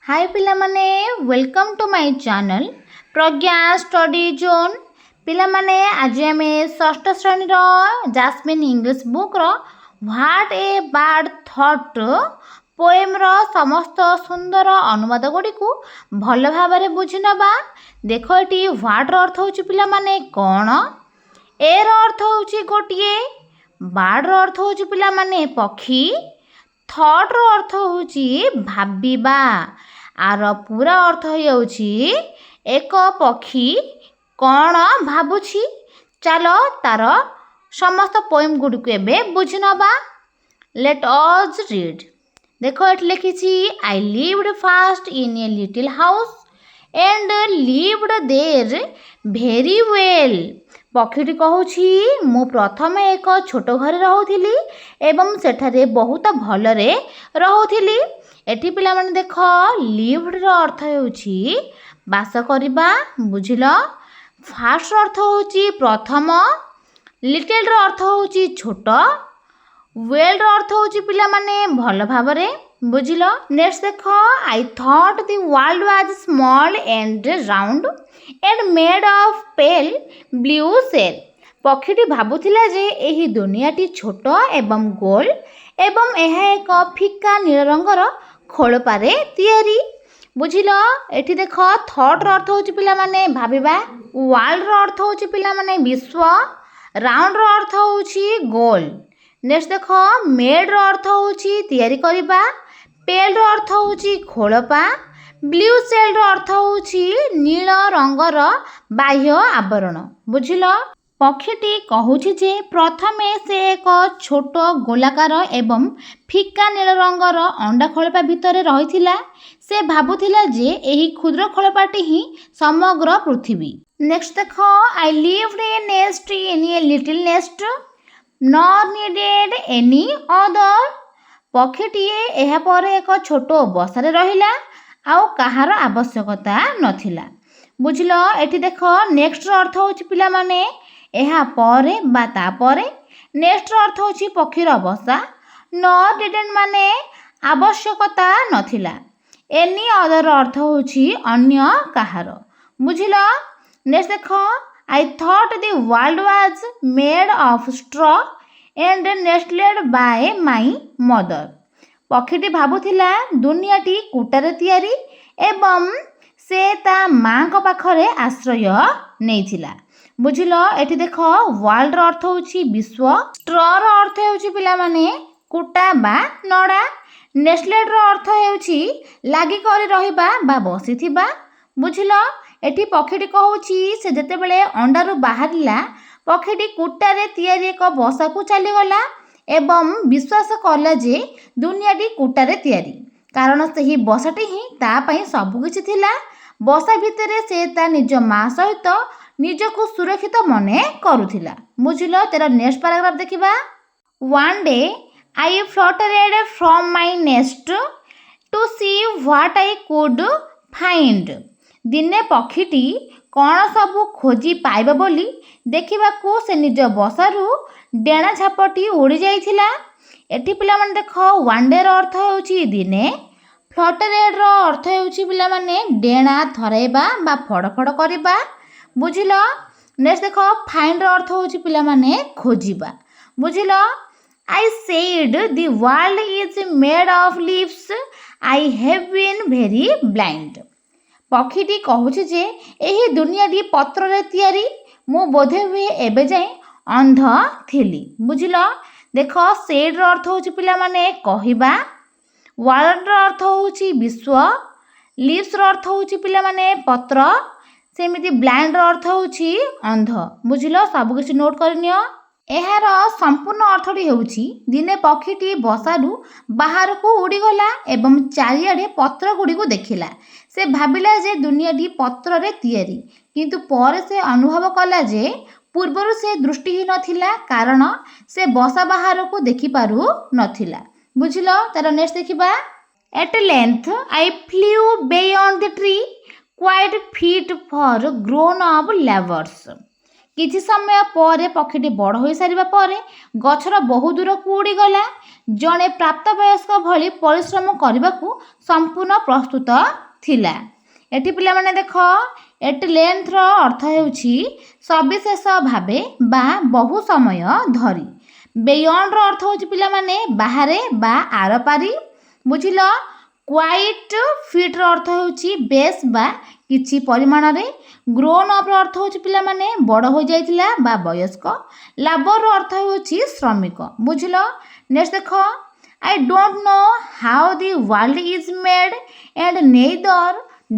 हाय पिलामाने welcome to my channel Pragya study zone. पिलामाने आज आम षष्ठ श्रेणी जास्मिन इंग्लिश बुक रो what a bird thought poem रो समस्त सुंदर अनुवाद गुड़ी को भल भाव बुझी नवा। देख ये व्हाट रो अर्थ होची पिलामाने कौन, ए रो अर्थ होची गोटे, बर्ड रो अर्थ होची पिलामाने पक्षी, थॉट रो अर्थ होची भाबिबा, आर पूरा अर्थ होउछि एक पक्षी कौन भाबुछि। चलो तार समस्त पोएम गुडी को एबे बुझी नबा। Let us read. देखो एट लिखिछि I lived first in a little house and lived there very well. पक्षीटी कहूछि मु प्रथम एक छोट घर रहुथिली एवं सेठारे बहुत भलरे रहुथिली। एठी पिला माने देख लिव्ड रो अर्थ होउछि बास करिबा, बुझिल। फास्ट अर्थ होउछि प्रथम, लिटिल रो अर्थ होउछि छोट, वेल रो अर्थ होउछि पिला माने भल भाबरे, बुझिल। नेक्स्ट देख I thought the world was small and round and made of pale blue shell. पक्षीटी भाबुथिला जे एही दुनियाटी छोट एवं गोल एवं एहा एक फिका नील रंगर खोलपारे तियारी, बुझिल। एठी देख थॉट रो अर्थ होउछि पिला माने भाबिबा, वर्ल्ड रो अर्थ होउछि पिला माने विश्व, राउंड रो अर्थ होउछि गोल। नेक्स्ट देख मेड रो अर्थ होउछि तियारी करिबा, पेल रो अर्थ होउछि खोलपा, ब्लू सेल रो अर्थ होउछि नील रंगर बाह्य आवरण, बुझिल। पक्षीटी कहूछि जे प्रथमे से एक छोट गोलाकार एवं फिका नील रंगर अंडा खोलपा भितर रहिथिला। से भाबुथिला जे एही क्षुद्र खोलपाटी ही समग्र पृथ्वी। नेक्स्ट देख I lived a nest in a little nest nor needed any other. पक्षीटीए एहा परे एक छोट बसारे रहिला आउ कहार आवश्यकता नथिला, बुझिल। एठी देख नेक्स्ट अर्थ होछि पिला माने एहा परे बा तापरे। नेक्स्ट अर्थ होछि पक्षीर बसा, नॉट डिडंट माने आवश्यकता नथिला, एनी अदर अर्थ होछि अन्य कहार, बुझिल। नेक्स्ट देख I thought the world was made of straw and nested by my mother. पक्षीटी भाबुथिला दुनियाटी कुटारे तियारी एवं से ता माँ को पाखरे आश्रय नेइथिला, बुझिल। एठी देख वर्ल्ड रो अर्थ होछि विश्व, स्ट्रॉ रो अर्थ होछि पिला माने कुटा बा नडा, नेस्टेड रो अर्थ होछि लागि करि रहिबा बा बसिथिबा, बुझिल। एठी पक्षीटी कहूछि से जेतेबेले अंडारू बाहरिला पक्षीटी कुटारे तियारी एक बसा को चली गला एवं विश्वास कला जे दुनियाटी कुटारे तियारी, कारण सेही बसाटी ही ता पई सब किछि थिला। बसा भितरे से ता निज माँ सहित निजको सुरक्षित मने करुथिला, बुझिल। तेरा नेक्स्ट पैराग्राफ देखिबा। One day I fluttered from my nest to see what I could find. दिने पक्षीटी कौन सबू खोजी पाइबा बोली देखिबाकू से निज बसारू डेणा झापटी उड़ी जाइथिला। एठी पिला माने देख वन डे रो अर्थ होउछि दिने, फ्लटरेड रो अर्थ होउछि पिला माने डेणा थराइबा बा फड़फड़ करिबा, बुझिल। नेक्स्ट देख फाइंड रो अर्थ होउछि पिला माने खोजिबा, बुझिल। I said the world is made of leaves I have been very blind. पक्षीटी कहूछि जे एही दुनियाटी पत्र रे तियारी, मु बोधे हुए एबे जाए अंध थिली, बुझिल। देख सेड रो अर्थ होउछि पिला माने कहिबा, वर्ल्ड रो अर्थ होउछि विश्व, लीव्स रो अर्थ होउछि पिला माने पत्र, सेमिति ब्लाइंड रो अर्थ होउछि अंध, बुझिल। सब किछि नोट करनियो। एहार संपूर्ण अर्थटी होउछि दिने पक्षीटी बसारू बाहर को उड़ी गला एवं चारिआडे पत्र गुडी को देखिला। से भाबिला जे दुनियाटी पत्र रे तियारी, किंतु पर से अनुभव कला जे पूर्वरु से दृष्टिहीन थिला, कारण से बसा बाहर को देखि पारु नथिला, बुझिल। तार नेक्स्ट देखिबा। At length I flew beyond the tree quite fit for grown up levers. କିଛି ସମୟ ପରେ ପକ୍ଷୀଟି ବଡ଼ ହୋଇସାରିବା ପରେ ଗଛର ବହୁ ଦୂରକୁ ଉଡ଼ିଗଲା। ଜଣେ ପ୍ରାପ୍ତବୟସ୍କ ଭଳି ପରିଶ୍ରମ କରିବାକୁ ସମ୍ପୂର୍ଣ୍ଣ ପ୍ରସ୍ତୁତ ଥିଲା। ଏଠି ପିଲାମାନେ ଦେଖ, ଏଟ୍ ଲେନ୍ଥର ଅର୍ଥ ହେଉଛି ସବିଶେଷ ଭାବେ ବା ବହୁ ସମୟ ଧରି। ବେୟଣ୍ଡର ଅର୍ଥ ହେଉଛି ପିଲାମାନେ ବାହାରେ ବା ଆରପାରି। ବୁଝିଲ? କ୍ୱାଇଟ୍ ଫିଟ୍ର ଅର୍ଥ ହେଉଛି ବେଶ୍ ବା କିଛି ପରିମାଣରେ। ଗ୍ରୋନ୍ ଅପ୍ର ଅର୍ଥ ହେଉଛି ପିଲାମାନେ ବଡ଼ ହୋଇଯାଇଥିଲା ବା ବୟସ୍କ। ଲାବରର ଅର୍ଥ ହେଉଛି ଶ୍ରମିକ। ବୁଝିଲ? ନେକ୍ସଟ ଦେଖ, I don't know how the world is made and neither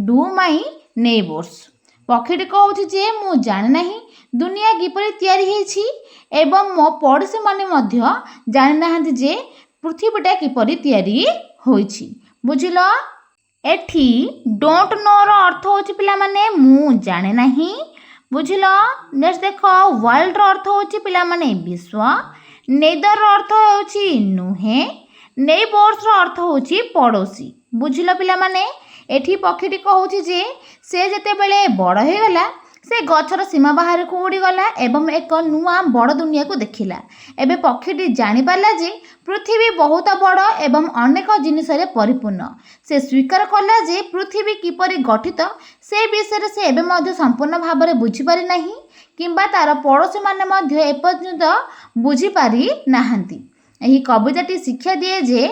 do my neighbours. ପକ୍ଷୀଟି କହୁଛି ଯେ ମୁଁ ଜାଣେ ନାହିଁ ଦୁନିଆ କିପରି ତିଆରି ହେଇଛି ଏବଂ ମୋ ପଡ଼ୋଶୀମାନେ ମଧ୍ୟ ଜାଣିନାହାନ୍ତି ଯେ ପୃଥିବୀଟା କିପରି ତିଆରି ହୋଇଛି। ବୁଝିଲ? ଏଠି ଡୋଣ୍ଟ ନୋର ଅର୍ଥ ହେଉଛି ପିଲାମାନେ ମୁଁ ଜାଣେ ନାହିଁ। ବୁଝିଲ? ନେକ୍ସଟ ଦେଖ, ୱାର୍ଲ୍ଡର ଅର୍ଥ ହେଉଛି ପିଲାମାନେ ବିଶ୍ୱ। ନେଦରର ଅର୍ଥ ହେଉଛି ନୁହେଁ। ନେଇବର୍ସର ଅର୍ଥ ହେଉଛି ପଡ଼ୋଶୀ। ବୁଝିଲ ପିଲାମାନେ? ଏଠି ପକ୍ଷୀଟି କହୁଛି ଯେ ସେ ଯେତେବେଳେ ବଡ଼ ହୋଇଗଲା ସେ ଗଛର ସୀମା ବାହାରକୁ ଉଡ଼ିଗଲା ଏବଂ ଏକ ନୂଆ ବଡ଼ ଦୁନିଆକୁ ଦେଖିଲା। ଏବେ ପକ୍ଷୀଟି ଜାଣିପାରିଲା ଯେ ପୃଥିବୀ ବହୁତ ବଡ଼ ଏବଂ ଅନେକ ଜିନିଷରେ ପରିପୂର୍ଣ୍ଣ। ସେ ସ୍ୱୀକାର କଲା ଯେ ପୃଥିବୀ କିପରି ଗଠିତ ସେ ବିଷୟରେ ସେ ଏବେ ମଧ୍ୟ ସମ୍ପୂର୍ଣ୍ଣ ଭାବରେ ବୁଝିପାରି ନାହିଁ କିମ୍ବା ତା'ର ପଡ଼ୋଶୀମାନେ ମଧ୍ୟ ଏପର୍ଯ୍ୟନ୍ତ ବୁଝିପାରି ନାହାନ୍ତି। ଏହି କବିତାଟି ଶିକ୍ଷା ଦିଏ ଯେ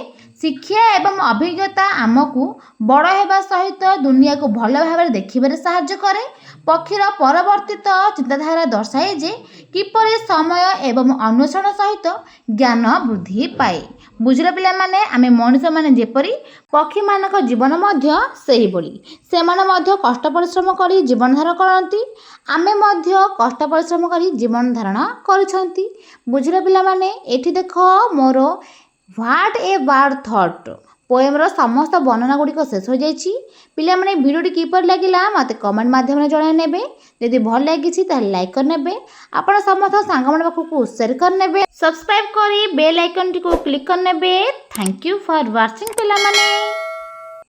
ଶିକ୍ଷା ଏବଂ ଅଭିଜ୍ଞତା ଆମକୁ ବଡ଼ ହେବା ସହିତ ଦୁନିଆକୁ ଭଲ ଭାବରେ ଦେଖିବାରେ ସାହାଯ୍ୟ କରେ। ପକ୍ଷୀର ପରବର୍ତ୍ତିତ ଚିନ୍ତାଧାରା ଦର୍ଶାଏ ଯେ କିପରି ସମୟ ଏବଂ ଅନ୍ୱେଷଣ ସହିତ ଜ୍ଞାନ ବୃଦ୍ଧି ପାଏ। ବୁଝିଲ ପିଲାମାନେ? ଆମେ ମଣିଷମାନେ ଯେପରି ପକ୍ଷୀମାନଙ୍କ ଜୀବନ ମଧ୍ୟ ସେହିଭଳି। ସେମାନେ ମଧ୍ୟ କଷ୍ଟ ପରିଶ୍ରମ କରି ଜୀବନ ଧାରଣ କରନ୍ତି। ଆମେ ମଧ୍ୟ କଷ୍ଟ ପରିଶ୍ରମ କରି ଜୀବନ ଧାରଣ କରିଛନ୍ତି। ବୁଝିଲ ପିଲାମାନେ? ଏଠି ଦେଖ ମୋର ହ୍ୱାଟ୍ ଏ ବାର୍ଡ଼ ଥଟ୍ ପୋଏମ୍ର ସମସ୍ତ ବର୍ଣ୍ଣନା ଗୁଡ଼ିକ ଶେଷ ହୋଇଯାଇଛି। ପିଲାମାନେ ଭିଡ଼ିଓଟି କିପରି ଲାଗିଲା ମୋତେ କମେଣ୍ଟ ମାଧ୍ୟମରେ ଜଣାଇ ନେବେ। ଯଦି ଭଲ ଲାଗିଛି ତାହେଲେ ଲାଇକ୍ କରିନେବେ। ଆପଣ ସମସ୍ତ ସାଙ୍ଗମାନଙ୍କ ପାଖକୁ ସେୟାର କରିନେବେ। ସବସ୍କ୍ରାଇବ୍ କରି ବେଲ୍ ଆଇକନ୍ଟିକୁ କ୍ଲିକ୍ କରିନେବେ। ଥ୍ୟାଙ୍କ ୟୁ ଫର୍ ୱାଚିଂ ପିଲାମାନେ।